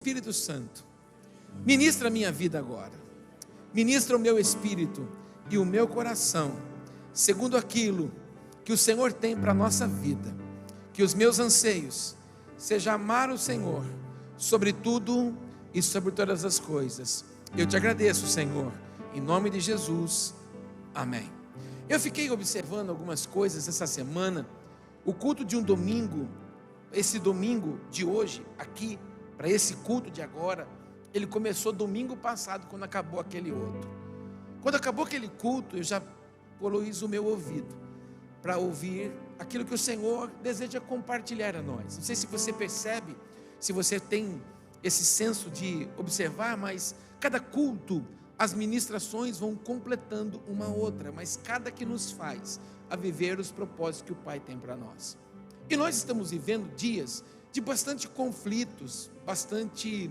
Espírito Santo, ministra a minha vida agora, ministra o meu espírito e o meu coração, segundo aquilo que o Senhor tem para a nossa vida. Que os meus anseios seja amar o Senhor sobre tudo e sobre todas as coisas. Eu te agradeço, Senhor, em nome de Jesus, amém. Eu fiquei observando algumas coisas essa semana. O culto de um domingo, esse domingo de hoje aqui, para esse culto de agora, ele começou domingo passado, quando acabou aquele outro. Quando acabou aquele culto, eu já poluís o meu ouvido para ouvir aquilo que o Senhor deseja compartilhar a nós. Não sei se você percebe, se você tem esse senso de observar, mas cada culto, as ministrações vão completando uma outra, mas cada que nos faz a viver os propósitos que o Pai tem para nós. E nós estamos vivendo dias de bastante conflitos, bastante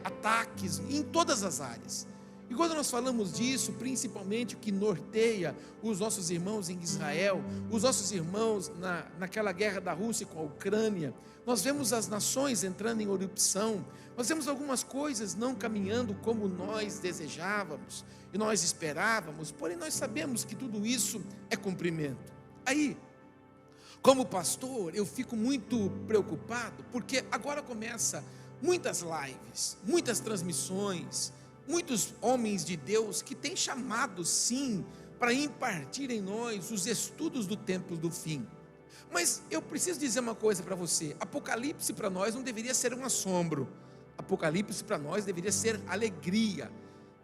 ataques em todas as áreas. E quando nós falamos disso, principalmente o que norteia os nossos irmãos em Israel, os nossos irmãos naquela guerra da Rússia com a Ucrânia, nós vemos as nações entrando em erupção, nós vemos algumas coisas não caminhando como nós desejávamos e nós esperávamos, porém nós sabemos que tudo isso é cumprimento. Aí, como pastor, eu fico muito preocupado, porque agora começa muitas lives, muitas transmissões, muitos homens de Deus que têm chamado sim, para impartir em nós os estudos do tempo do fim. Mas eu preciso dizer uma coisa para você: Apocalipse para nós não deveria ser um assombro, Apocalipse para nós deveria ser alegria.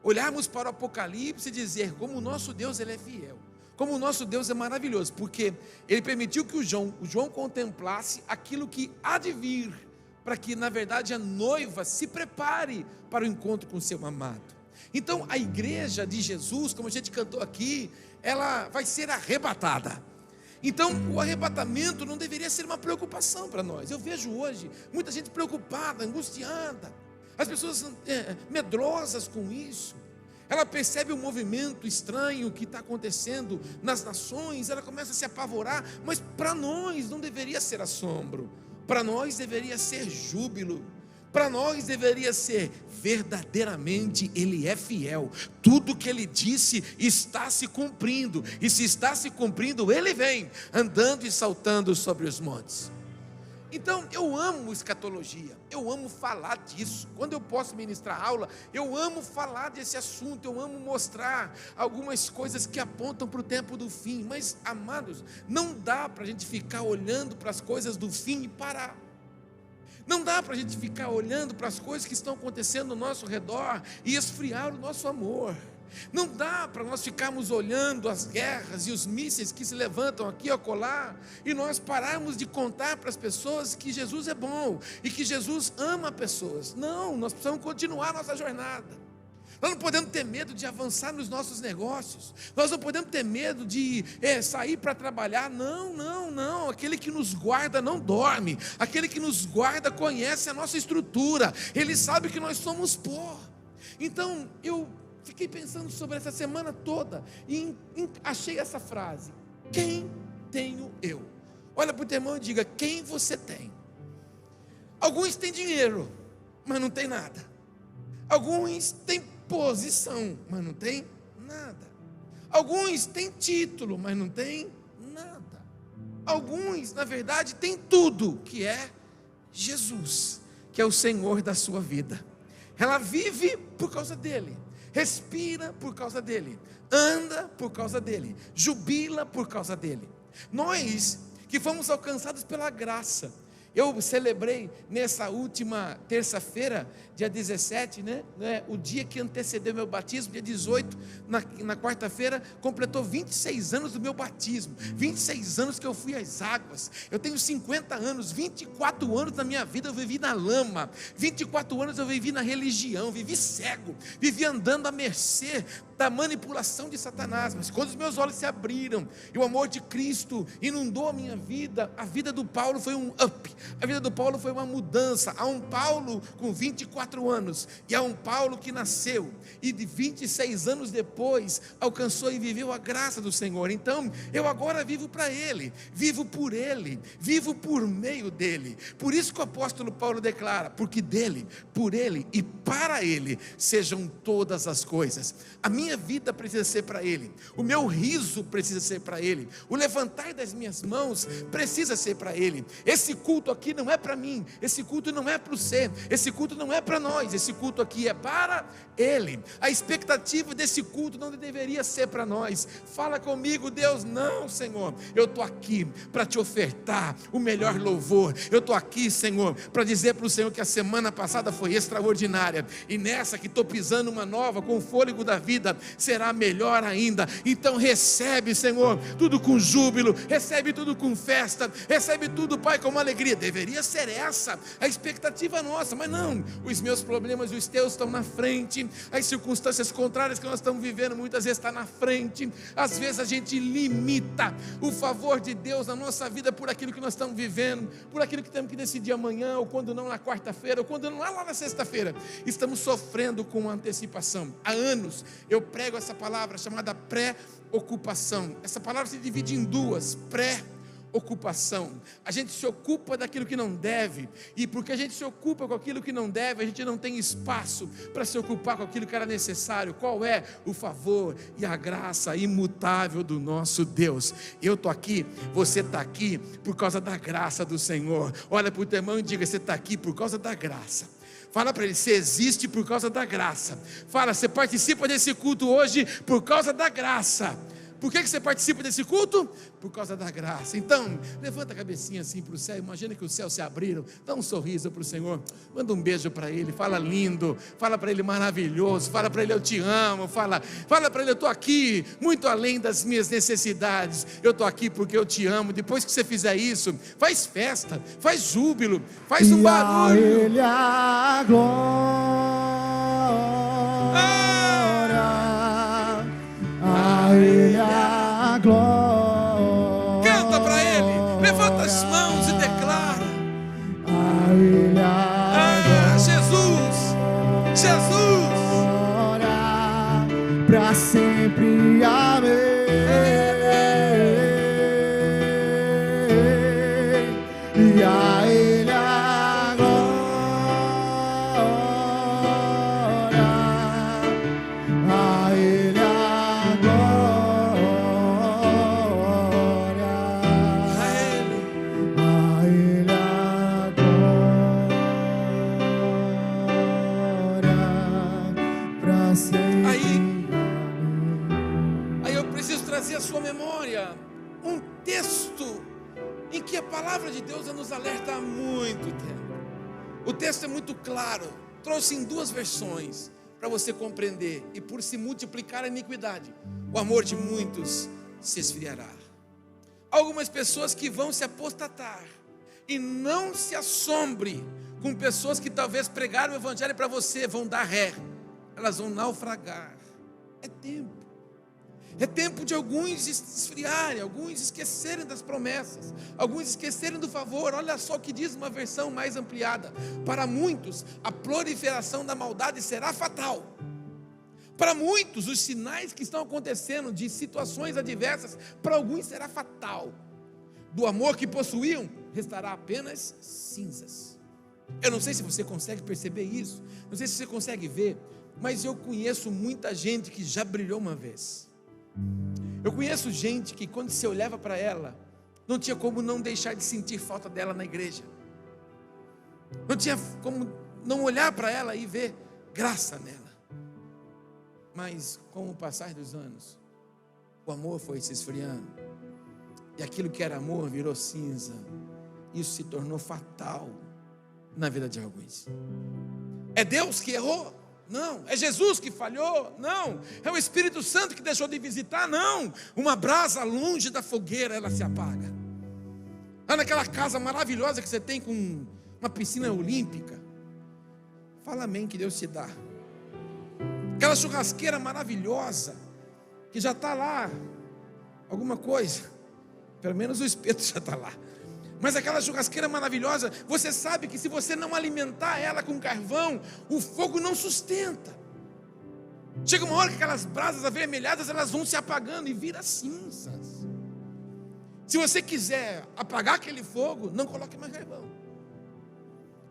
Olharmos para o Apocalipse e dizer como o nosso Deus ele é fiel, como o nosso Deus é maravilhoso, porque Ele permitiu que o João contemplasse aquilo que há de vir, para que na verdade a noiva se prepare para o encontro com o seu amado. Então a igreja de Jesus, como a gente cantou aqui, ela vai ser arrebatada. Então o arrebatamento não deveria ser uma preocupação para nós. Eu vejo hoje muita gente preocupada, angustiada, as pessoas medrosas com isso. Ela percebe um movimento estranho que está acontecendo nas nações, ela começa a se apavorar, mas para nós não deveria ser assombro, para nós deveria ser júbilo, para nós deveria ser verdadeiramente Ele é fiel, tudo que Ele disse está se cumprindo, e se está se cumprindo, Ele vem andando e saltando sobre os montes. Então eu amo escatologia, eu amo falar disso. Quando eu posso ministrar aula, eu amo falar desse assunto, eu amo mostrar algumas coisas que apontam para o tempo do fim. Mas, amados, não dá para a gente ficar olhando para as coisas do fim e parar. Não dá para a gente ficar olhando para as coisas que estão acontecendo ao nosso redor e esfriar o nosso amor. Não dá para nós ficarmos olhando as guerras e os mísseis que se levantam aqui e acolá e nós pararmos de contar para as pessoas que Jesus é bom e que Jesus ama pessoas. Não, nós precisamos continuar a nossa jornada. Nós não podemos ter medo de avançar nos nossos negócios, nós não podemos ter medo de sair para trabalhar. Não, aquele que nos guarda não dorme, aquele que nos guarda conhece a nossa estrutura, Ele sabe que nós somos pó. Então eu fiquei pensando sobre essa semana toda e achei essa frase: quem tenho eu? Olha para o teu irmão e diga: quem você tem? Alguns têm dinheiro, mas não tem nada. Alguns têm posição, mas não tem nada. Alguns têm título, mas não tem nada. Alguns, na verdade, têm tudo, que é Jesus, que é o Senhor da sua vida. Ela vive por causa dele, respira por causa dele, anda por causa dele, jubila por causa dele. Nós que fomos alcançados pela graça. Eu celebrei nessa última terça-feira, dia 17, o dia que antecedeu meu batismo, dia 18, na quarta-feira, completou 26 anos do meu batismo, 26 anos que eu fui às águas. Eu tenho 50 anos, 24 anos da minha vida eu vivi na lama, 24 anos eu vivi na religião, vivi cego, vivi andando à mercê da manipulação de Satanás. Mas quando os meus olhos se abriram e o amor de Cristo inundou a minha vida, a vida do Paulo foi um up, A vida do Paulo foi uma mudança. Há um Paulo com 24 anos e há um Paulo que nasceu e de 26 anos depois alcançou e viveu a graça do Senhor. Então eu agora vivo para Ele, vivo por Ele, vivo por meio dEle. Por isso que o apóstolo Paulo declara: porque dEle, por Ele e para Ele sejam todas as coisas. A minha vida precisa ser para Ele, o meu riso precisa ser para Ele, o levantar das minhas mãos precisa ser para Ele. Esse culto aqui não é para mim, esse culto não é para você, esse culto não é para nós, esse culto aqui é para Ele. A expectativa desse culto não deveria ser para nós. Fala comigo, Deus. Não, Senhor, eu estou aqui para te ofertar o melhor louvor. Eu estou aqui, Senhor, para dizer para o Senhor que a semana passada foi extraordinária, e nessa que estou pisando uma nova com o fôlego da vida, será melhor ainda. Então recebe, Senhor, tudo com júbilo, recebe tudo com festa, recebe tudo, Pai, com uma alegria. Deveria ser essa a expectativa nossa, mas não. Os meus problemas e os teus estão na frente, as circunstâncias contrárias que nós estamos vivendo muitas vezes estão na frente. Às vezes a gente limita o favor de Deus na nossa vida por aquilo que nós estamos vivendo, por aquilo que temos que decidir amanhã, ou quando não na quarta-feira, ou quando não lá na sexta-feira. Estamos sofrendo com antecipação. Há anos eu prego essa palavra chamada pré-ocupação. Essa palavra se divide em duas: pré-ocupação. A gente se ocupa daquilo que não deve, e porque a gente se ocupa com aquilo que não deve, a gente não tem espaço para se ocupar com aquilo que era necessário. Qual é? O favor e a graça imutável do nosso Deus. Eu estou aqui, você está aqui por causa da graça do Senhor. Olha para o teu irmão e diga: você está aqui por causa da graça. Fala para ele: você existe por causa da graça. Fala: você participa desse culto hoje por causa da graça. Por que você participa desse culto? Por causa da graça. Então, levanta a cabecinha assim para o céu. Imagina que os céus se abriram. Dá um sorriso para o Senhor. Manda um beijo para Ele. Fala: lindo. Fala para Ele: maravilhoso. Fala para Ele: eu te amo. Fala para Ele: eu estou aqui muito além das minhas necessidades. Eu estou aqui porque eu te amo. Depois que você fizer isso, faz festa, faz júbilo, faz um barulho. A Ele a glória. A Ele a glória. Canta para Ele, levanta as mãos e declara: a Ele a glória. Jesus, Jesus, para sempre, amém. E a Ele a glória. A Ele a glória. a Ele. A Ele a glória pra sempre. Aí eu preciso trazer à sua memória um texto em que a palavra de Deus nos alerta há muito tempo. O texto é muito claro. Trouxe em duas versões para você compreender. E por se multiplicar a iniquidade, o amor de muitos se esfriará. Algumas pessoas que vão se apostatar. E não se assombre com pessoas que talvez pregaram o evangelho para você, vão dar ré. Elas vão naufragar. É tempo. É tempo de alguns esfriarem, alguns esquecerem das promessas, alguns esquecerem do favor. Olha só o que diz uma versão mais ampliada: para muitos a proliferação da maldade será fatal. Para muitos os sinais que estão acontecendo de situações adversas, para alguns será fatal. Do amor que possuíam restará apenas cinzas. Eu não sei se você consegue perceber isso, não sei se você consegue ver, mas eu conheço muita gente que já brilhou uma vez. Eu conheço gente que quando você olhava para ela, não tinha como não deixar de sentir falta dela na igreja. Não tinha como não olhar para ela e ver graça nela. Mas com o passar dos anos, o amor foi se esfriando. E aquilo que era amor virou cinza. Isso se tornou fatal na vida de alguns. É Deus que errou? Não. É Jesus que falhou? Não. É o Espírito Santo que deixou de visitar? Não. Uma brasa longe da fogueira, ela se apaga. Lá naquela casa maravilhosa que você tem com uma piscina olímpica, fala amém que Deus te dá. Aquela churrasqueira maravilhosa que já está lá alguma coisa, pelo menos o espeto já está lá. Mas aquela churrasqueira maravilhosa, você sabe que se você não alimentar ela com carvão, o fogo não sustenta. Chega uma hora que aquelas brasas avermelhadas, elas vão se apagando e viram cinzas. Se você quiser apagar aquele fogo, não coloque mais carvão.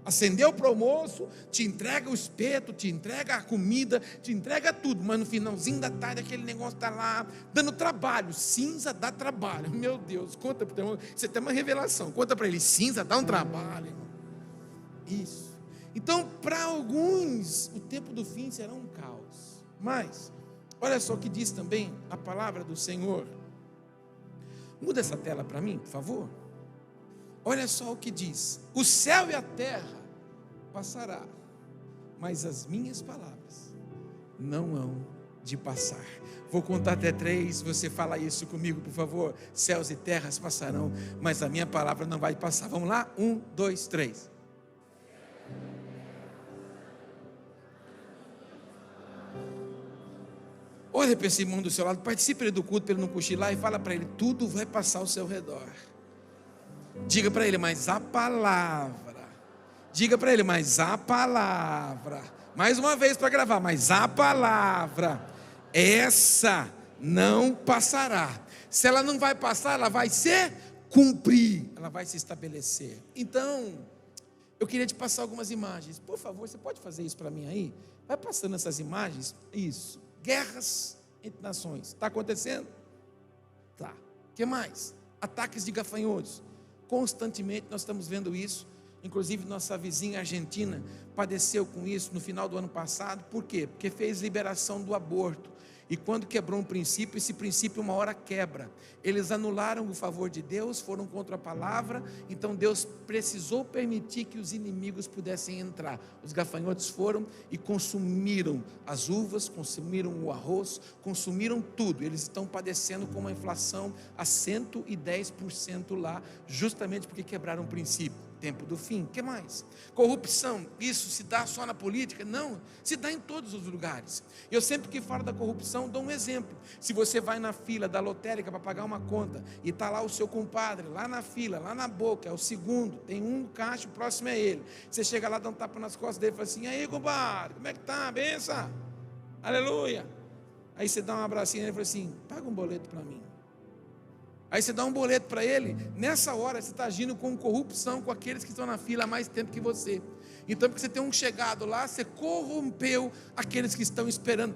Acendeu para o almoço, te entrega o espeto, te entrega a comida, te entrega tudo, mas no finalzinho da tarde aquele negócio está lá, dando trabalho. Cinza dá trabalho, meu Deus, conta para o teu irmão, você tem uma revelação, conta para ele, cinza dá um trabalho, irmão. Isso. Então, para alguns, o tempo do fim será um caos, mas, olha só o que diz também a palavra do Senhor. Muda essa tela para mim, por favor. Olha só o que diz: o céu e a terra passará, mas as minhas palavras não hão de passar. Vou contar até 3, você fala isso comigo, por favor. Céus e terras passarão, mas a minha palavra não vai passar. Vamos lá? 1, 2, 3. Olha para esse irmão do seu lado, participe do culto para ele não cochilar e fala para ele: tudo vai passar ao seu redor. Diga para ele: mas a palavra. Diga para ele: mas a palavra. Mais uma vez para gravar: mas a palavra, essa não passará. Se ela não vai passar, ela vai se cumprir, ela vai se estabelecer. Então, eu queria te passar algumas imagens. Por favor, você pode fazer isso para mim aí? Vai passando essas imagens. Isso. Guerras entre nações. Está acontecendo? Tá. O que mais? Ataques de gafanhotos. Constantemente nós estamos vendo isso. Inclusive nossa vizinha Argentina padeceu com isso no final do ano passado. Por quê? Porque fez liberação do aborto. E quando quebrou um princípio, esse princípio uma hora quebra. Eles anularam o favor de Deus, foram contra a palavra. Então Deus precisou permitir que os inimigos pudessem entrar. Os gafanhotos foram e consumiram as uvas, consumiram o arroz, consumiram tudo. Eles estão padecendo com uma inflação a 110% lá, justamente porque quebraram o princípio. Tempo do fim. O que mais? Corrupção. Isso se dá só na política? Não, se dá em todos os lugares. Eu sempre que falo da corrupção dou um exemplo. Se você vai na fila da lotérica para pagar uma conta e está lá o seu compadre, lá na fila, lá na boca, é o segundo, tem um caixa próximo a ele, você chega lá, dá um tapa nas costas dele e fala assim: aí compadre, como é que tá? Benção, aleluia. Aí você dá um abracinho nele e fala assim: paga um boleto para mim. Aí você dá um boleto para ele. Nessa hora você está agindo com corrupção com aqueles que estão na fila há mais tempo que você. Então, porque você tem um chegado lá, você corrompeu aqueles que estão esperando.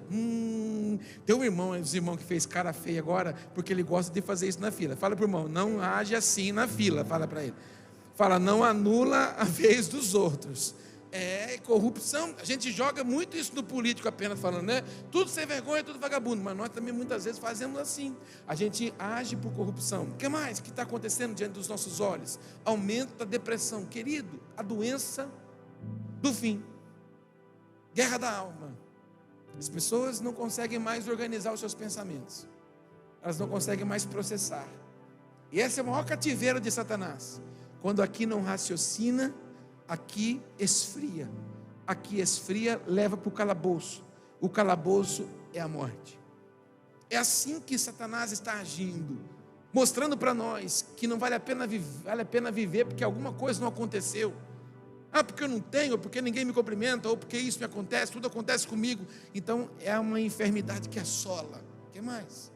Tem um irmão, os irmãos que fez cara feia agora, porque ele gosta de fazer isso na fila. Fala para o irmão: não age assim na fila. Fala para ele. Fala: não anula a vez dos outros. É corrupção. A gente joga muito isso no político apenas falando, né? Tudo sem vergonha, tudo vagabundo. Mas nós também muitas vezes fazemos assim. A gente age por corrupção. O que mais que está acontecendo diante dos nossos olhos? Aumento da depressão. Querido, a doença do fim. Guerra da alma. As pessoas não conseguem mais organizar os seus pensamentos. Elas não conseguem mais processar. E esse é o maior cativeiro de Satanás. Quando aqui não raciocina, aqui esfria. Aqui esfria, leva para o calabouço. O calabouço é a morte. É assim que Satanás está agindo, mostrando para nós que não vale a pena viver porque alguma coisa não aconteceu. Porque eu não tenho, ou porque ninguém me cumprimenta, ou porque isso me acontece, tudo acontece comigo. Então é uma enfermidade que assola. O que mais?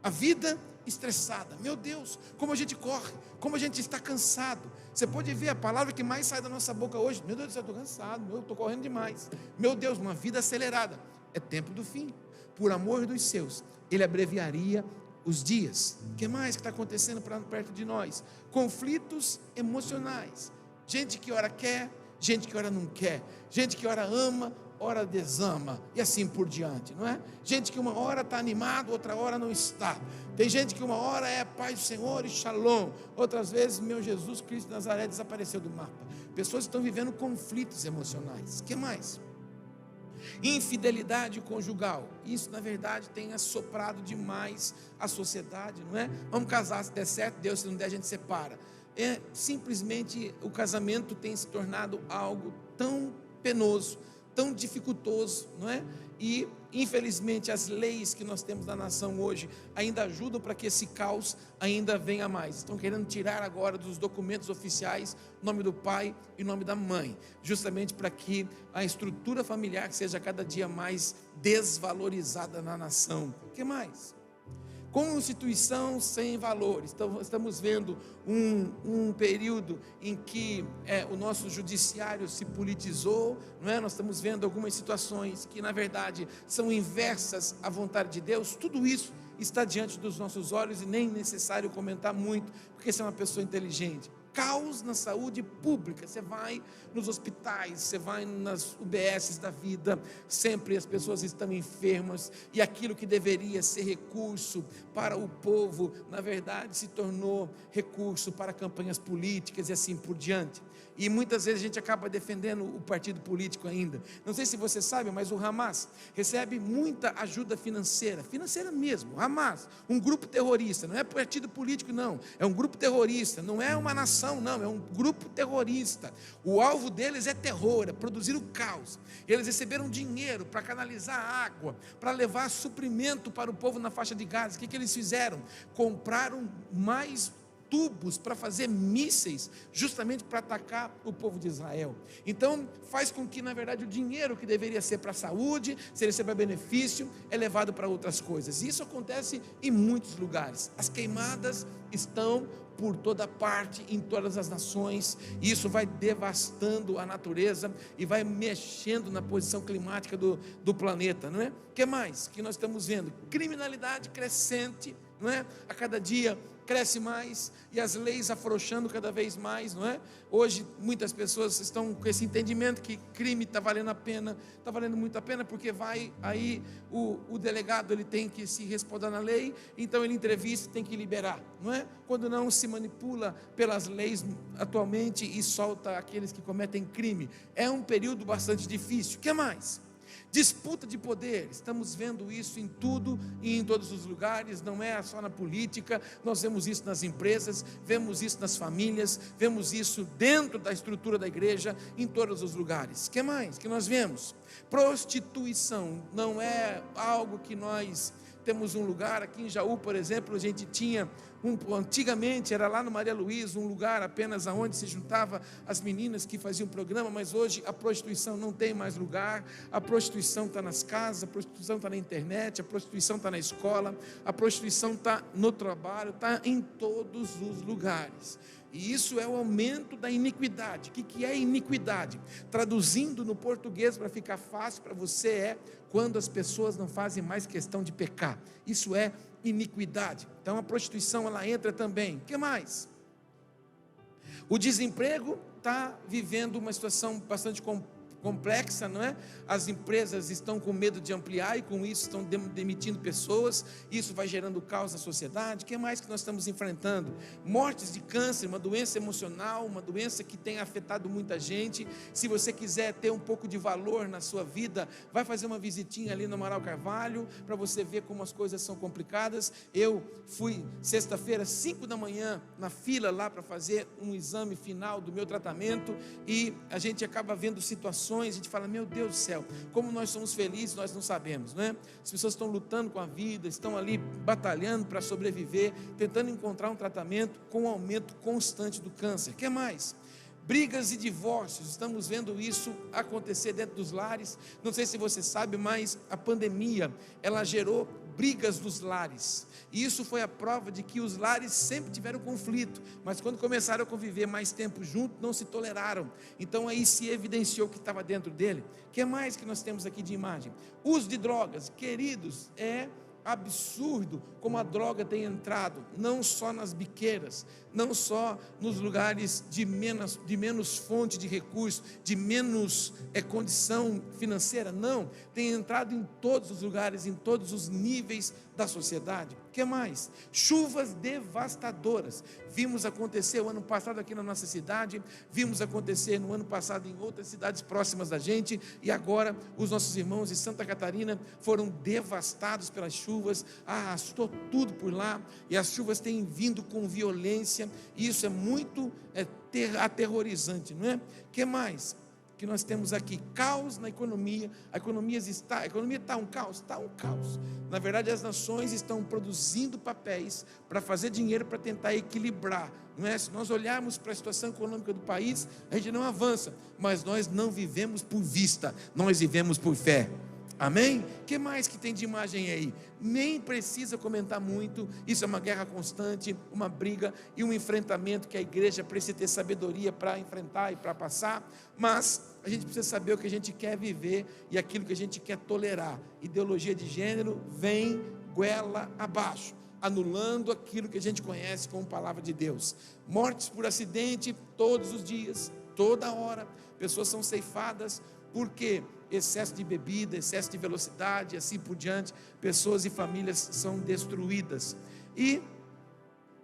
A vida estressada. Meu Deus, como a gente corre, como a gente está cansado. Você pode ver a palavra que mais sai da nossa boca hoje: meu Deus do céu, eu estou cansado, eu estou correndo demais. Meu Deus, uma vida acelerada. É tempo do fim. Por amor dos seus, Ele abreviaria os dias. O que mais que está acontecendo perto de nós? Conflitos emocionais. Gente que ora quer, gente que ora não quer. Gente que ora ama, ora desama, e assim por diante, não é? Gente que uma hora está animado, outra hora não está. Tem gente que uma hora é paz do Senhor e shalom, outras vezes meu Jesus Cristo de Nazaré desapareceu do mapa. Pessoas estão vivendo conflitos emocionais. O que mais? Infidelidade conjugal. Isso na verdade tem assoprado demais a sociedade, não é? Vamos casar, se der certo, Deus, se não der a gente separa. Simplesmente o casamento tem se tornado algo tão penoso, tão dificultoso, não é? E infelizmente, as leis que nós temos na nação hoje ainda ajudam para que esse caos ainda venha mais. Estão querendo tirar agora dos documentos oficiais o nome do pai e o nome da mãe, justamente para que a estrutura familiar seja cada dia mais desvalorizada na nação. O que mais? Constituição sem valores. Então, estamos vendo um período em que o nosso judiciário se politizou, não é? Nós estamos vendo algumas situações que, na verdade, são inversas à vontade de Deus. Tudo isso está diante dos nossos olhos e nem necessário comentar muito, porque você é uma pessoa inteligente. Caos na saúde pública. Você vai nos hospitais, você vai nas UBSs da vida, sempre as pessoas estão enfermas, e aquilo que deveria ser recurso para o povo, na verdade se tornou recurso para campanhas políticas e assim por diante. E muitas vezes a gente acaba defendendo o partido político ainda. Não sei se você sabe, mas o Hamas recebe muita ajuda financeira mesmo. Hamas, um grupo terrorista, não é partido político não, é um grupo terrorista, não é uma nação não, é um grupo terrorista. O alvo deles é terror, é produzir o caos. Eles receberam dinheiro para canalizar água, para levar suprimento para o povo na faixa de Gaza. O que eles fizeram? Compraram mais tubos para fazer mísseis, justamente para atacar o povo de Israel. Então faz com que, na verdade, o dinheiro que deveria ser para a saúde, se receber benefício, é levado para outras coisas. E isso acontece em muitos lugares. As queimadas estão por toda parte, em todas as nações, e isso vai devastando a natureza e vai mexendo na posição climática do planeta, não é? O que mais que nós estamos vendo? Criminalidade crescente, não é? A cada dia cresce mais, e as leis afrouxando cada vez mais, não é? Hoje muitas pessoas estão com esse entendimento que crime está valendo a pena, está valendo muito a pena, porque vai aí o delegado, ele tem que se respaldar na lei, então ele entrevista e tem que liberar, não é? Quando não, se manipula pelas leis atualmente e solta aqueles que cometem crime. É um período bastante difícil. O que mais? Disputa de poder, estamos vendo isso em tudo e em todos os lugares, não é só na política, nós vemos isso nas empresas, vemos isso nas famílias, vemos isso dentro da estrutura da igreja, em todos os lugares. O que mais que nós vemos? Prostituição, não é algo que nós temos um lugar, aqui em Jaú, por exemplo, a gente tinha, antigamente era lá no Maria Luísa, um lugar apenas onde se juntava as meninas que faziam programa, mas hoje a prostituição não tem mais lugar, a prostituição está nas casas, a prostituição está na internet, a prostituição está na escola, a prostituição está no trabalho, está em todos os lugares. E isso é o aumento da iniquidade. O que é iniquidade? Traduzindo no português para ficar fácil para você, é quando as pessoas não fazem mais questão de pecar. Isso é iniquidade. Então a prostituição, ela entra também. O que mais? O desemprego está vivendo uma situação bastante complexa, não é? As empresas estão com medo de ampliar e com isso estão demitindo pessoas, isso vai gerando caos na sociedade. O que mais que nós estamos enfrentando? Mortes de câncer, uma doença emocional, uma doença que tem afetado muita gente. Se você quiser ter um pouco de valor na sua vida, vai fazer uma visitinha ali no Amaral Carvalho, para você ver como as coisas são complicadas. Eu fui sexta-feira, 5 da manhã, na fila lá para fazer um exame final do meu tratamento, e a gente acaba vendo situações, a gente fala, meu Deus do céu, como nós somos felizes, nós não sabemos, não é? As pessoas estão lutando com a vida, estão ali batalhando para sobreviver, tentando encontrar um tratamento com o aumento constante do câncer. O que mais? Brigas e divórcios, estamos vendo isso acontecer dentro dos lares. Não sei se você sabe, mas a pandemia, ela gerou brigas dos lares, e isso foi a prova de que os lares sempre tiveram conflito, mas quando começaram a conviver mais tempo juntos, não se toleraram, então aí se evidenciou o que estava dentro dele. O que mais que nós temos aqui de imagem? Uso de drogas, queridos, é absurdo como a droga tem entrado, não só nas biqueiras, não só nos lugares de menos fonte de recursos, de menos condição financeira, não, tem entrado em todos os lugares, em todos os níveis da sociedade. O que mais? Chuvas devastadoras, vimos acontecer o ano passado aqui na nossa cidade, vimos acontecer no ano passado em outras cidades próximas da gente, e agora os nossos irmãos de Santa Catarina foram devastados pelas chuvas, arrastou tudo por lá, e as chuvas têm vindo com violência, e isso é muito aterrorizante, não é? O que mais? que nós temos aqui: caos na economia. A economia está um caos? Está um caos. Na verdade, as nações estão produzindo papéis para fazer dinheiro, para tentar equilibrar, não é? Se nós olharmos para a situação econômica do país, a gente não avança, mas nós não vivemos por vista, nós vivemos por fé. Amém? O que mais que tem de imagem aí? Nem precisa comentar muito. Isso é uma guerra constante, uma briga e um enfrentamento que a igreja precisa ter sabedoria para enfrentar e para passar. Mas a gente precisa saber o que a gente quer viver e aquilo que a gente quer tolerar. Ideologia de gênero vem goela abaixo, anulando aquilo que a gente conhece como palavra de Deus. Mortes por acidente todos os dias, toda hora. Pessoas são ceifadas porque excesso de bebida, excesso de velocidade, assim por diante. Pessoas e famílias são destruídas. E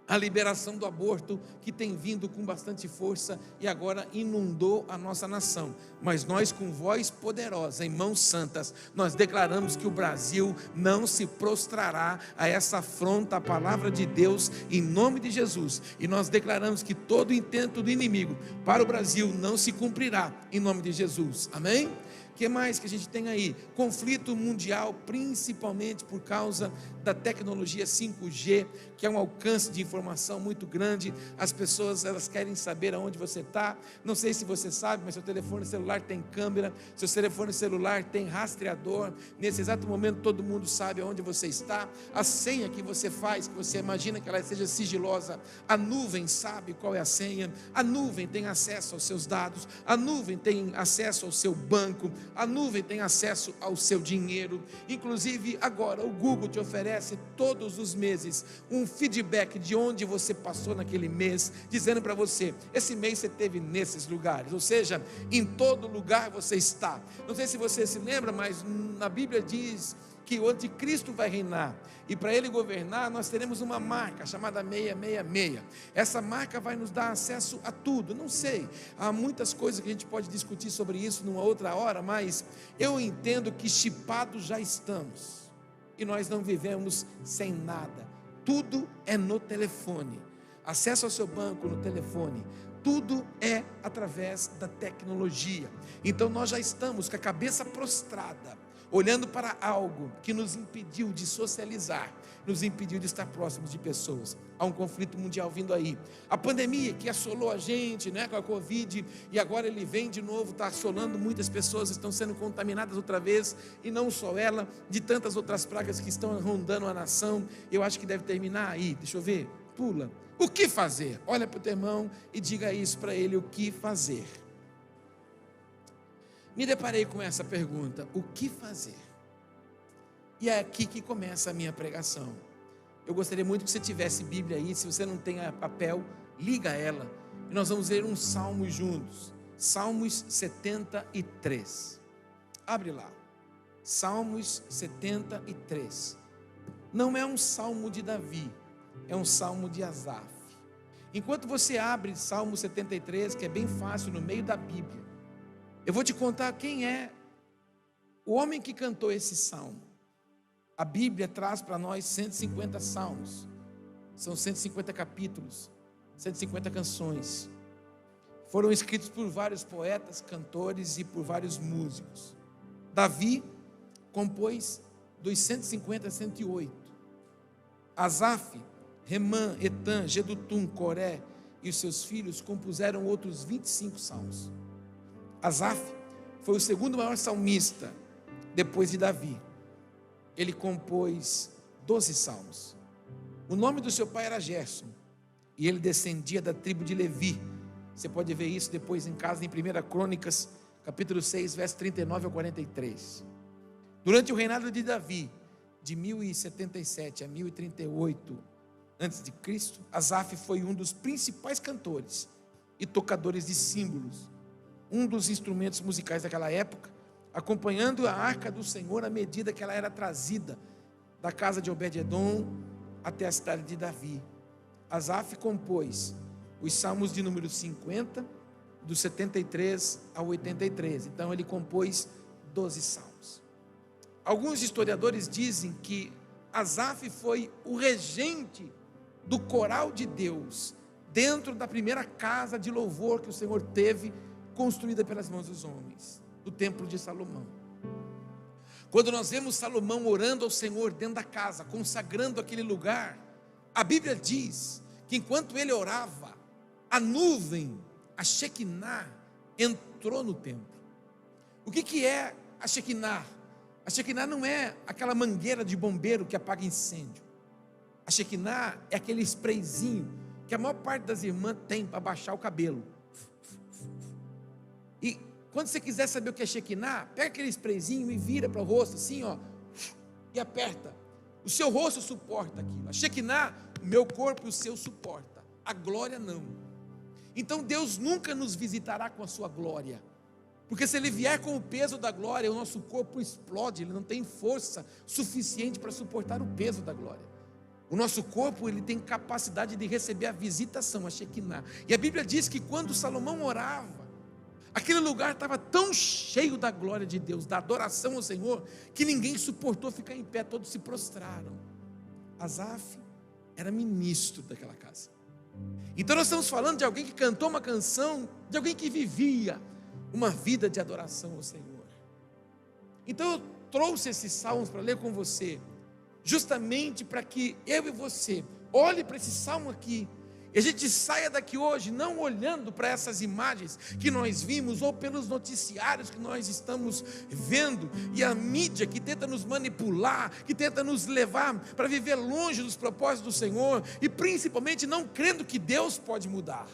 a liberação do aborto, que tem vindo com bastante força e agora inundou a nossa nação. Mas nós, com voz poderosa, em mãos santas, nós declaramos que o Brasil não se prostrará a essa afronta à palavra de Deus, em nome de Jesus. E nós declaramos que todo intento do inimigo para o Brasil não se cumprirá, em nome de Jesus. Amém? O que mais que a gente tem aí? Conflito mundial, principalmente por causa da tecnologia 5G, que é um alcance de informação muito grande. As pessoas, elas querem saber aonde você está. Não sei se você sabe, mas seu telefone celular tem câmera, seu telefone celular tem rastreador. Nesse exato momento todo mundo sabe aonde você está. A senha que você faz, que você imagina que ela seja sigilosa, a nuvem sabe qual é a senha, a nuvem tem acesso aos seus dados, a nuvem tem acesso ao seu banco, a nuvem tem acesso ao seu dinheiro. Inclusive agora o Google te oferece todos os meses um feedback de onde você passou naquele mês, dizendo para você: esse mês você esteve nesses lugares, ou seja, em todo lugar você está. Não sei se você se lembra, mas na Bíblia diz que o anticristo vai reinar, e para ele governar nós teremos uma marca chamada 666. Essa marca vai nos dar acesso a tudo. Não sei, há muitas coisas que a gente pode discutir sobre isso numa outra hora, mas eu entendo que chipados já estamos, e nós não vivemos sem nada. Tudo é no telefone, acesso ao seu banco no telefone, tudo é através da tecnologia. Então nós já estamos com a cabeça prostrada, olhando para algo que nos impediu de socializar, nos impediu de estar próximos de pessoas. Há um conflito mundial vindo aí. A pandemia que assolou a gente, né, com a Covid, e agora ele vem de novo, está assolando muitas pessoas, estão sendo contaminadas outra vez, e não só ela, de tantas outras pragas que estão rondando a nação. Eu acho que deve terminar aí, deixa eu ver, pula. O que fazer? Olha para o teu irmão e diga isso para ele: o que fazer? Me deparei com essa pergunta: o que fazer? E é aqui que começa a minha pregação. Eu gostaria muito que você tivesse Bíblia aí. Se você não tem papel, liga ela, e nós vamos ler um salmo juntos. Salmos 73. Abre lá, Salmos 73. Não é um salmo de Davi, é um salmo de Asaf. Enquanto você abre Salmo 73, que é bem fácil, no meio da Bíblia, eu vou te contar quem é o homem que cantou esse salmo. A Bíblia traz para nós 150 salmos, são 150 capítulos, 150 canções. Foram escritos por vários poetas, cantores e por vários músicos. Davi compôs dos 150 a 108. Asaf, Remã, Etan, Gedutum, Coré e os seus filhos compuseram outros 25 salmos. Asaf foi o segundo maior salmista depois de Davi. Ele compôs 12 salmos. O nome do seu pai era Gerson, e ele descendia da tribo de Levi. Você pode ver isso depois em casa, em 1 Crônicas, capítulo 6, verso 39 ao 43. Durante o reinado de Davi, de 1077 a 1038 a.C., Asaf foi um dos principais cantores e tocadores de símbolos, um dos instrumentos musicais daquela época, acompanhando a arca do Senhor à medida que ela era trazida da casa de Obed-edom até a cidade de Davi. Asaf compôs os salmos de número 50, do 73 ao 83. Então ele compôs 12 salmos. Alguns historiadores dizem que Asaf foi o regente do coral de Deus dentro da primeira casa de louvor que o Senhor teve construída pelas mãos dos homens, do templo de Salomão. Quando nós vemos Salomão orando ao Senhor dentro da casa, consagrando aquele lugar, a Bíblia diz que enquanto ele orava, a nuvem, a Shekinah, entrou no templo. O que é a Shekinah? A Shekinah não é aquela mangueira de bombeiro que apaga incêndio. A Shekinah é aquele sprayzinho que a maior parte das irmãs tem para baixar o cabelo. E quando você quiser saber o que é Shekinah, pega aquele sprayzinho e vira para o rosto assim, ó, e aperta. O seu rosto suporta aquilo. A Shekinah, o meu corpo e o seu suporta. A glória não. Então Deus nunca nos visitará com a sua glória. Porque se Ele vier com o peso da glória, o nosso corpo explode, ele não tem força suficiente para suportar o peso da glória. O nosso corpo, ele tem capacidade de receber a visitação, a Shekinah. E a Bíblia diz que quando Salomão orava, aquele lugar estava tão cheio da glória de Deus, da adoração ao Senhor, que ninguém suportou ficar em pé, todos se prostraram. Asaf era ministro daquela casa. Então nós estamos falando de alguém que cantou uma canção, de alguém que vivia uma vida de adoração ao Senhor. Então eu trouxe esses salmos para ler com você, justamente para que eu e você olhe para esse salmo aqui, e a gente saia daqui hoje não olhando para essas imagens que nós vimos, ou pelos noticiários que nós estamos vendo, e a mídia que tenta nos manipular, que tenta nos levar para viver longe dos propósitos do Senhor, e principalmente não crendo que Deus pode mudar,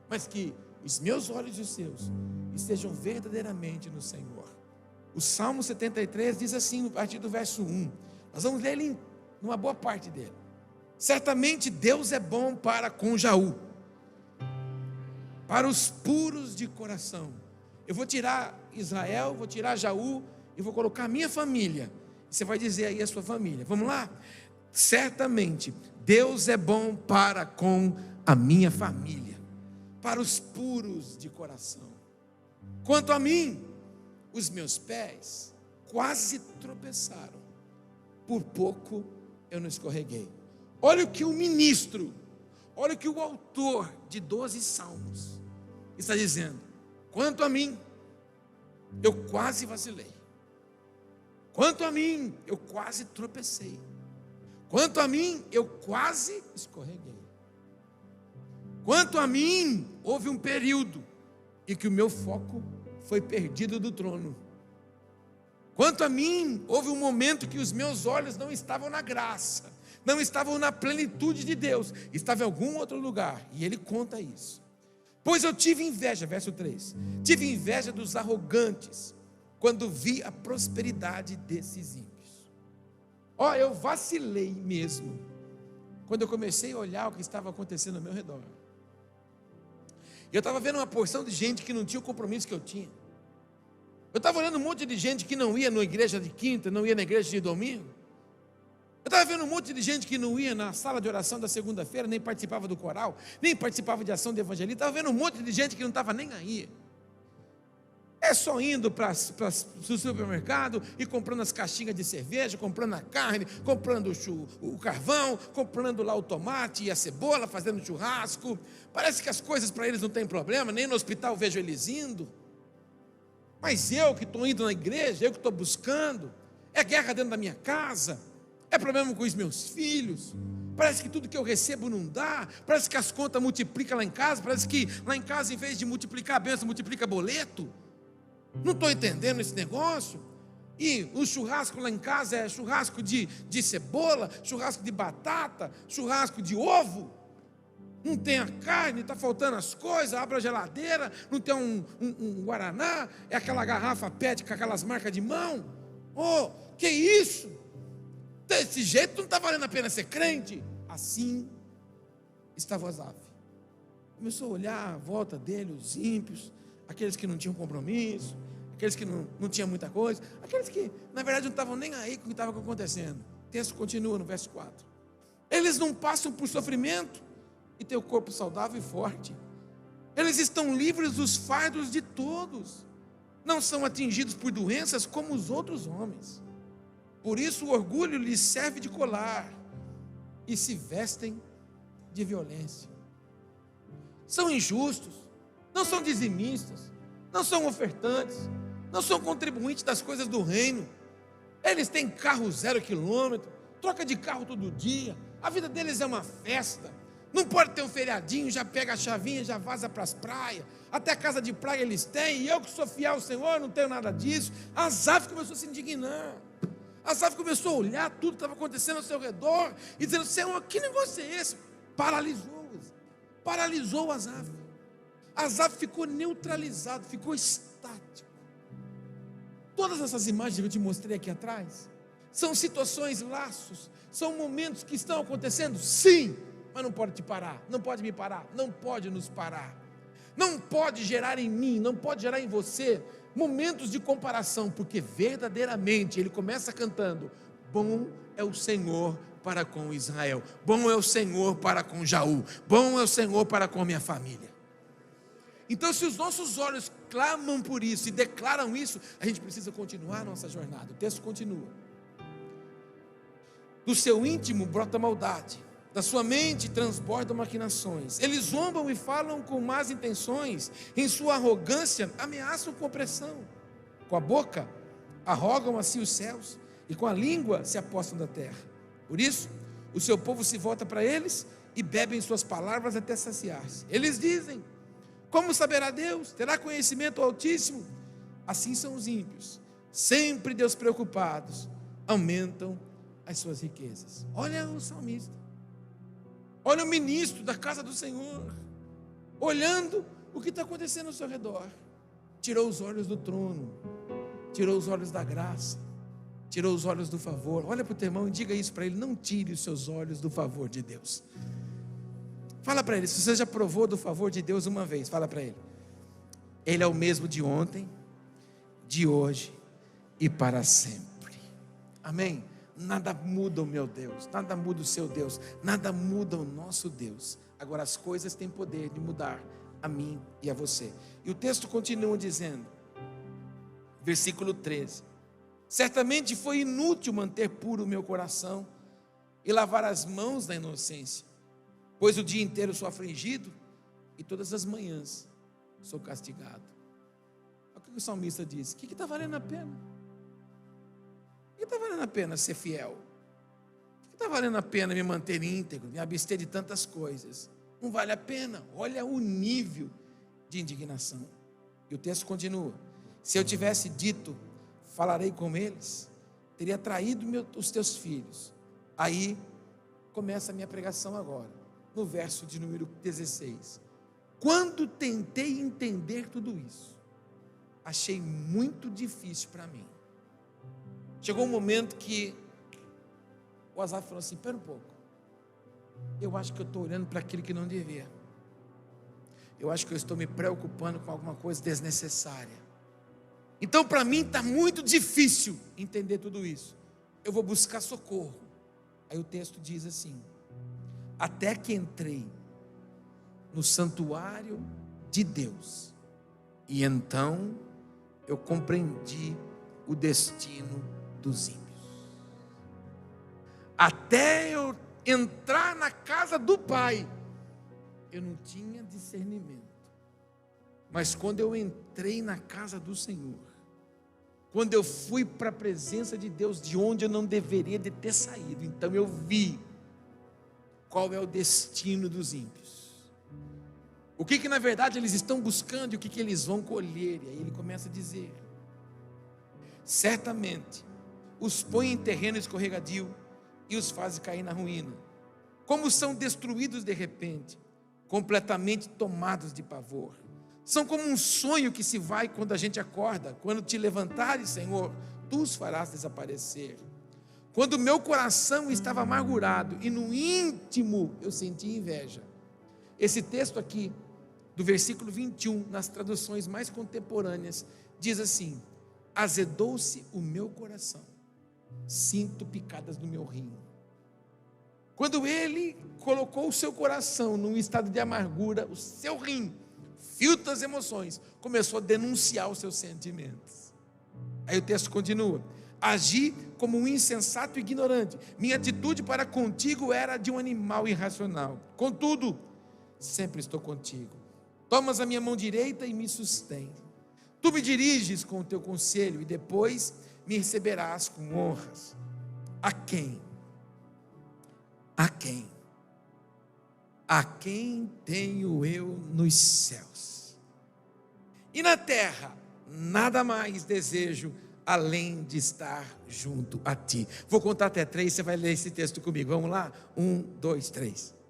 mas que os meus olhos e os seus estejam verdadeiramente no Senhor. O Salmo 73 diz assim, a partir do verso 1, nós vamos ler ele numa boa parte dele. Certamente Deus é bom para com Jaú, para os puros de coração. Eu vou tirar Israel, vou tirar Jaú e vou colocar a minha família. Você vai dizer aí a sua família. Vamos lá? Certamente Deus é bom para com a minha família, para os puros de coração. Quanto a mim, os meus pés quase tropeçaram, por pouco eu não escorreguei. Olha o que o ministro, olha o que o autor de 12 salmos está dizendo. Quanto a mim, eu quase vacilei. Quanto a mim, eu quase tropecei. Quanto a mim, eu quase escorreguei. Quanto a mim, houve um período em que o meu foco foi perdido do trono. Quanto a mim, houve um momento que os meus olhos não estavam na graça, não estavam na plenitude de Deus, estava em algum outro lugar, e ele conta isso. Pois eu tive inveja, verso 3, tive inveja dos arrogantes, quando vi a prosperidade desses ímpios. Eu vacilei mesmo, quando eu comecei a olhar o que estava acontecendo ao meu redor. Eu estava vendo uma porção de gente que não tinha o compromisso que eu tinha. Eu estava olhando um monte de gente que não ia na igreja de quinta, não ia na igreja de domingo. Eu estava vendo um monte de gente que não ia na sala de oração da segunda-feira, nem participava do coral, nem participava de ação de evangelismo. Estava vendo um monte de gente que não estava nem aí. É só indo para o supermercado e comprando as caixinhas de cerveja, comprando a carne, comprando o carvão, comprando lá o tomate e a cebola, fazendo churrasco. Parece que as coisas para eles não tem problema, nem no hospital vejo eles indo. Mas eu que estou indo na igreja, eu que estou buscando, é guerra dentro da minha casa, é problema com os meus filhos, parece que tudo que eu recebo não dá, parece que as contas multiplicam lá em casa, parece que lá em casa, em vez de multiplicar a bênção, multiplica boleto. Não estou entendendo esse negócio. E o churrasco lá em casa é churrasco de cebola, churrasco de batata, churrasco de ovo. Não tem a carne, está faltando as coisas, abre a geladeira, não tem um guaraná, é aquela garrafa PET com aquelas marcas de mão. Que isso? Desse jeito não está valendo a pena ser crente. Assim estava Asaf. Começou a olhar à volta dele, os ímpios, aqueles que não tinham compromisso, aqueles que não tinham muita coisa, aqueles que na verdade não estavam nem aí com o que estava acontecendo. O texto continua no verso 4. Eles não passam por sofrimento e têm o corpo saudável e forte. Eles estão livres dos fardos de todos, não são atingidos por doenças como os outros homens. Por isso o orgulho lhes serve de colar e se vestem de violência. São injustos, não são dizimistas, não são ofertantes, não são contribuintes das coisas do reino. Eles têm carro 0 quilômetro, troca de carro todo dia, a vida deles é uma festa. Não pode ter um feriadinho, já pega a chavinha, já vaza para as praias, até casa de praia eles têm, e eu que sou fiel ao Senhor, não tenho nada disso. Asaf começou a se indignar, Asaf começou a olhar tudo que estava acontecendo ao seu redor, e dizendo: Senhor, que negócio é esse? Paralisou Asaf. Asaf ficou neutralizado, ficou estático. Todas essas imagens que eu te mostrei aqui atrás, são situações, laços, são momentos que estão acontecendo, sim, mas não pode te parar, não pode me parar, não pode nos parar, não pode gerar em mim, não pode gerar em você momentos de comparação, porque verdadeiramente ele começa cantando: bom é o Senhor para com Israel, bom é o Senhor para com Jaú, bom é o Senhor para com minha família. Então, se os nossos olhos clamam por isso e declaram isso, a gente precisa continuar a nossa jornada. O texto continua: do seu íntimo brota maldade, da sua mente transbordam maquinações. Eles zombam e falam com más intenções, em sua arrogância ameaçam com opressão. Com a boca arrogam a si os céus, e com a língua se apossam da terra. Por isso, o seu povo se volta para eles e bebem suas palavras até saciar-se. Eles dizem: como saberá Deus? Terá conhecimento Altíssimo? Assim são os ímpios, sempre Deus preocupados, aumentam as suas riquezas. Olha o salmista, olha o ministro da casa do Senhor, olhando o que está acontecendo ao seu redor. Tirou os olhos do trono, tirou os olhos da graça, tirou os olhos do favor. Olha para o teu irmão e diga isso para ele: não tire os seus olhos do favor de Deus. Fala para ele, se você já provou do favor de Deus uma vez, fala para ele: Ele é o mesmo de ontem, de hoje e para sempre. Amém? Nada muda o meu Deus, nada muda o seu Deus, nada muda o nosso Deus. Agora as coisas têm poder de mudar a mim e a você. E o texto continua dizendo, versículo 13: certamente foi inútil manter puro o meu coração e lavar as mãos da inocência, pois o dia inteiro sou afligido e todas as manhãs sou castigado. Olha o que o salmista diz: o que está valendo a pena? O que está valendo a pena ser fiel? O que está valendo a pena me manter íntegro, me abster de tantas coisas? Não vale a pena. Olha o nível de indignação. E o texto continua: se eu tivesse dito, falarei com eles, teria traído os teus filhos. Aí começa a minha pregação agora. No verso de número 16: quando tentei entender tudo isso, achei muito difícil para mim. Chegou um momento que o Asaf falou assim: espera um pouco, eu acho que eu estou olhando para aquilo que não devia, eu acho que eu estou me preocupando com alguma coisa desnecessária. Então para mim está muito difícil entender tudo isso, eu vou buscar socorro. Aí o texto diz assim: até que entrei no santuário de Deus, e então eu compreendi o destino dos ímpios. Até eu entrar na casa do Pai, eu não tinha discernimento. Mas quando eu entrei na casa do Senhor, quando eu fui para a presença de Deus, de onde eu não deveria de ter saído, então eu vi qual é o destino dos ímpios, o que na verdade eles estão buscando e o que eles vão colher. E aí ele começa a dizer: certamente os põe em terreno escorregadio e os faz cair na ruína, como são destruídos de repente, completamente tomados de pavor. São como um sonho que se vai quando a gente acorda. Quando te levantares, Senhor, tu os farás desaparecer. Quando o meu coração estava amargurado e no íntimo eu senti inveja. Esse texto aqui, do versículo 21, nas traduções mais contemporâneas, diz assim: azedou-se o meu coração, sinto picadas no meu rim. Quando ele colocou o seu coração num estado de amargura, o seu rim, filtro das emoções, começou a denunciar os seus sentimentos. Aí o texto continua: agi como um insensato e ignorante, minha atitude para contigo era de um animal irracional. Contudo, sempre estou contigo, tomas a minha mão direita e me sustém. Tu me diriges com o teu conselho e depois me receberás com honras. A quem? A quem? A quem tenho eu nos céus? E na terra, nada mais desejo além de estar junto a ti. Vou contar até 3, você vai ler esse texto comigo. Vamos lá? 1, 2, 3.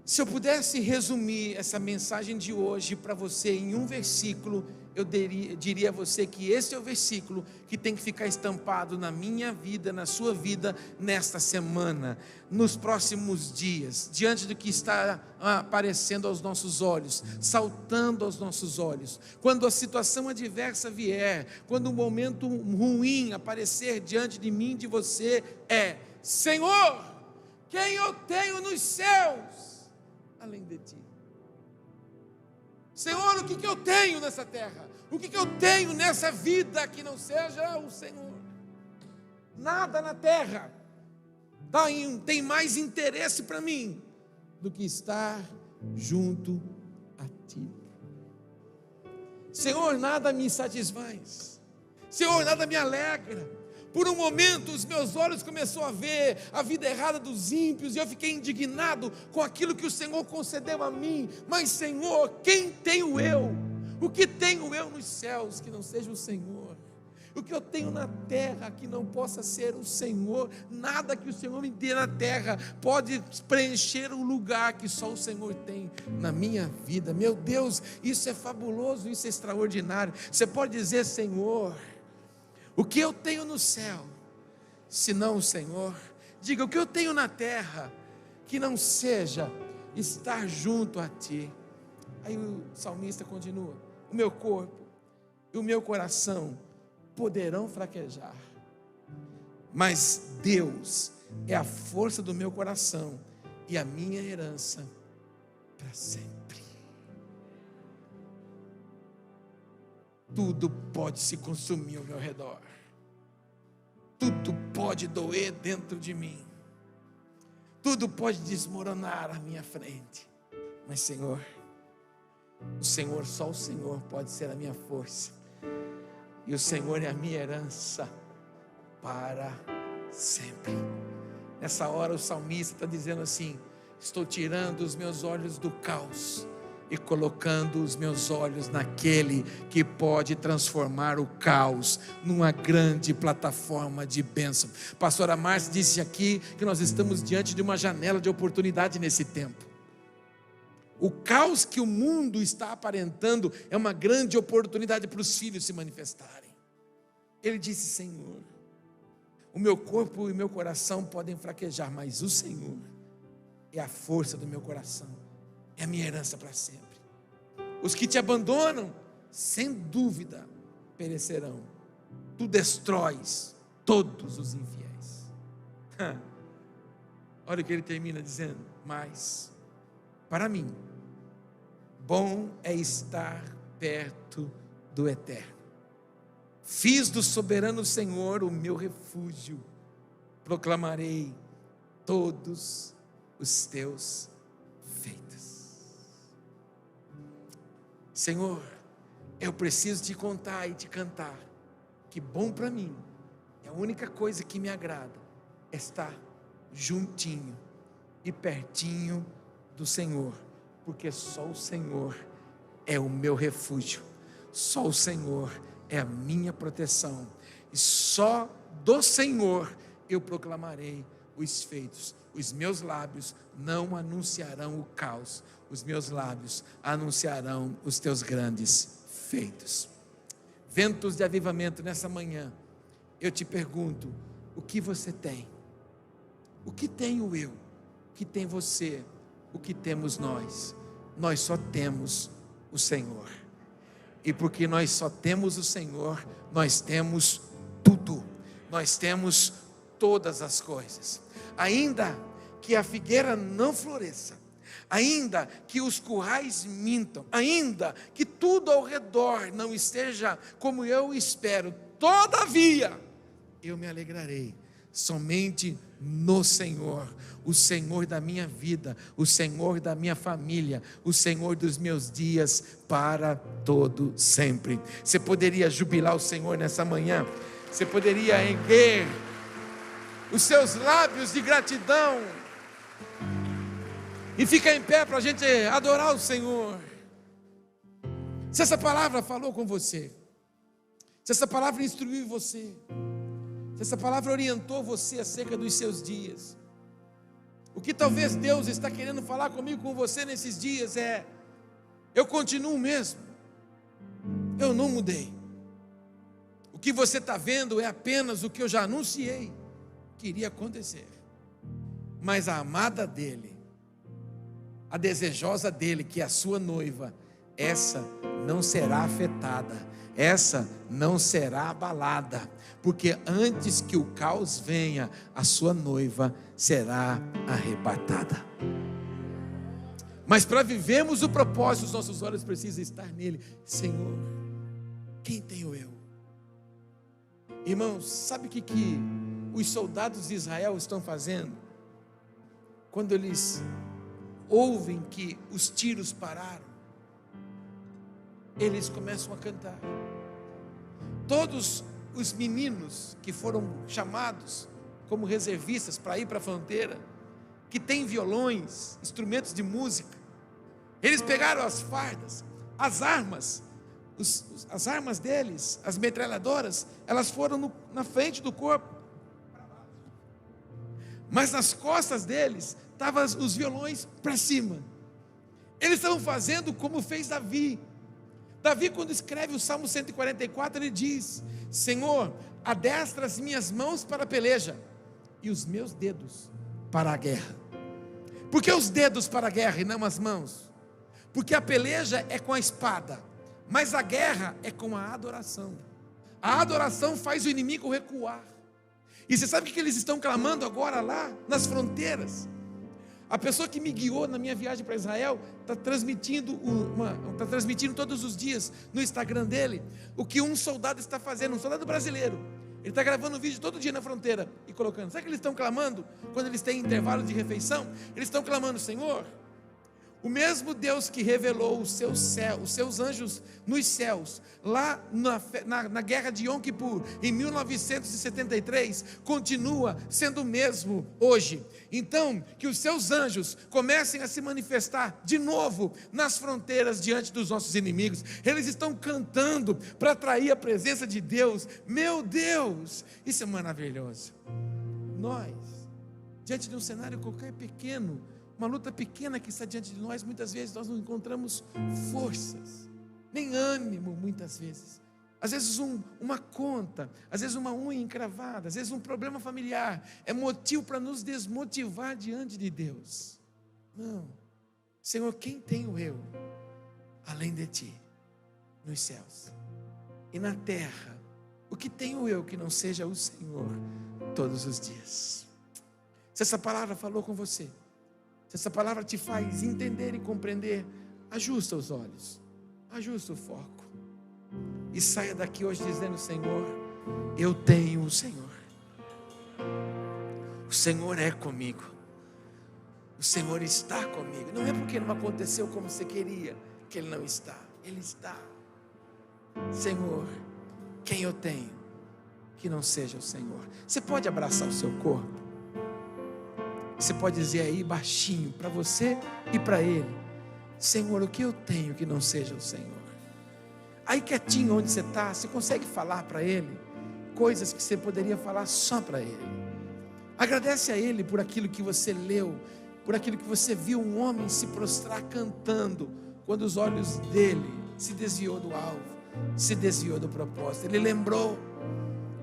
Se eu pudesse resumir essa mensagem de hoje para você em um versículo, eu diria a você que esse é o versículo que tem que ficar estampado na minha vida, na sua vida, nesta semana, nos próximos dias, diante do que está aparecendo aos nossos olhos, saltando aos nossos olhos. Quando a situação adversa vier, quando um momento ruim aparecer diante de mim, de você, Senhor, quem eu tenho nos céus além de ti? Senhor, o que eu tenho nessa terra? O que eu tenho nessa vida que não seja o Senhor? Nada na terra tem mais interesse para mim do que estar junto a ti. Senhor, nada me satisfaz. Senhor, nada me alegra. Por um momento os meus olhos começaram a ver a vida errada dos ímpios, e eu fiquei indignado com aquilo que o Senhor concedeu a mim. Mas Senhor, quem tenho eu? O que tenho eu nos céus que não seja o Senhor? O que eu tenho na terra que não possa ser o Senhor? Nada que o Senhor me dê na terra pode preencher o lugar que só o Senhor tem na minha vida. Meu Deus, isso é fabuloso, isso é extraordinário. Você pode dizer: Senhor, o que eu tenho no céu, se não o Senhor? Diga: o que eu tenho na terra, que não seja estar junto a ti. Aí o salmista continua: o meu corpo e o meu coração poderão fraquejar, mas Deus é a força do meu coração e a minha herança para sempre. Tudo pode se consumir ao meu redor, tudo pode doer dentro de mim, tudo pode desmoronar à minha frente, mas Senhor, só o Senhor pode ser a minha força, e o Senhor é a minha herança para sempre. Nessa hora o salmista está dizendo assim: estou tirando os meus olhos do caos e colocando os meus olhos naquele que pode transformar o caos numa grande plataforma de bênção. Pastora Márcia disse aqui que nós estamos diante de uma janela de oportunidade nesse tempo. O caos que o mundo está aparentando é uma grande oportunidade para os filhos se manifestarem. Ele disse: Senhor, o meu corpo e o meu coração podem fraquejar, mas o Senhor é a força do meu coração, é a minha herança para sempre. Os que te abandonam, sem dúvida, perecerão. Tu destróis todos os infiéis. Olha o que ele termina dizendo: mas, para mim, bom é estar perto do Eterno. Fiz do soberano Senhor o meu refúgio, proclamarei todos os teus feitos. Senhor, eu preciso te contar e te cantar que bom para mim, a única coisa que me agrada é estar juntinho e pertinho do Senhor, porque só o Senhor é o meu refúgio, só o Senhor é a minha proteção, e só do Senhor eu proclamarei os feitos. Os meus lábios não anunciarão o caos, os meus lábios anunciarão os teus grandes feitos. Ventos de avivamento nessa manhã, eu te pergunto: o que você tem? O que tenho eu? O que tem você? O que temos nós? Nós só temos o Senhor. E porque nós só temos o Senhor, nós temos tudo, nós temos todas as coisas. Ainda que a figueira não floresça, ainda que os currais mintam, ainda que tudo ao redor não esteja como eu espero, todavia eu me alegrarei somente no Senhor, o Senhor da minha vida, o Senhor da minha família, o Senhor dos meus dias para todo sempre. Você poderia jubilar o Senhor nessa manhã? Você poderia erguer os seus lábios de gratidão e ficar em pé para a gente adorar o Senhor? Se essa palavra falou com você, se essa palavra instruiu você, se essa palavra orientou você acerca dos seus dias, o que talvez Deus está querendo falar comigo, com você nesses dias é: eu continuo mesmo, eu não mudei. O que você está vendo é apenas o que eu já anunciei que iria acontecer. Mas a amada dele, a desejosa dele, que é a sua noiva, essa não será afetada, essa não será abalada, porque antes que o caos venha, a sua noiva será arrebatada. Mas para vivermos o propósito, os nossos olhos precisam estar nele. Senhor, quem tenho eu? Irmãos, sabe o que os soldados de Israel estão fazendo? Quando eles ouvem que os tiros pararam, eles começam a cantar. Todos os meninos que foram chamados como reservistas para ir para a fronteira, que têm violões, instrumentos de música, eles pegaram as fardas, as armas, as armas deles, as metralhadoras, elas foram na frente do corpo, mas nas costas deles estavam os violões para cima. Eles estavam fazendo como fez Davi. Davi, quando escreve o Salmo 144, ele diz: Senhor, adestra as minhas mãos para a peleja e os meus dedos para a guerra. Por que os dedos para a guerra e não as mãos? Porque a peleja é com a espada, mas a guerra é com a adoração. A adoração faz o inimigo recuar. E você sabe o que eles estão clamando agora lá nas fronteiras? A pessoa que me guiou na minha viagem para Israel está transmitindo todos os dias no Instagram dele o que um soldado está fazendo, um soldado brasileiro. Ele está gravando um vídeo todo dia na fronteira e colocando. Sabe o que eles estão clamando quando eles têm intervalo de refeição? Eles estão clamando: Senhor, o mesmo Deus que revelou os seus anjos nos céus, lá na guerra de Yom Kippur, em 1973, continua sendo o mesmo hoje. Então, que os seus anjos comecem a se manifestar de novo nas fronteiras diante dos nossos inimigos. Eles estão cantando para atrair a presença de Deus. Meu Deus, isso é maravilhoso. Nós, diante de um cenário qualquer pequeno, uma luta pequena que está diante de nós, muitas vezes nós não encontramos forças, nem ânimo muitas vezes. Às vezes uma conta, às vezes uma unha encravada, às vezes um problema familiar, é motivo para nos desmotivar diante de Deus. Não, Senhor, quem tenho eu, além de Ti, nos céus e na terra? O que tenho eu que não seja o Senhor todos os dias? Se essa palavra falou com você, se essa palavra te faz entender e compreender, ajusta os olhos, ajusta o foco e saia daqui hoje dizendo: Senhor, eu tenho o Senhor. O Senhor é comigo. O Senhor está comigo. Não é porque não aconteceu como você queria que Ele não está. Ele está. Senhor, quem eu tenho que não seja o Senhor? Você pode abraçar o seu corpo? Você pode dizer aí baixinho para você e para Ele: Senhor, o que eu tenho que não seja o Senhor? Aí quietinho onde você está, você consegue falar para Ele coisas que você poderia falar só para Ele. Agradece a Ele por aquilo que você leu, por aquilo que você viu um homem se prostrar cantando, quando os olhos dele se desviou do alvo, se desviou do propósito. Ele lembrou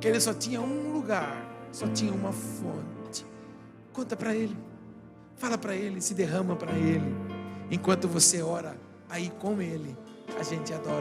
que ele só tinha um lugar, só tinha uma fonte. Conta para Ele, fala para Ele, se derrama para Ele. Enquanto você ora aí com Ele, a gente adora.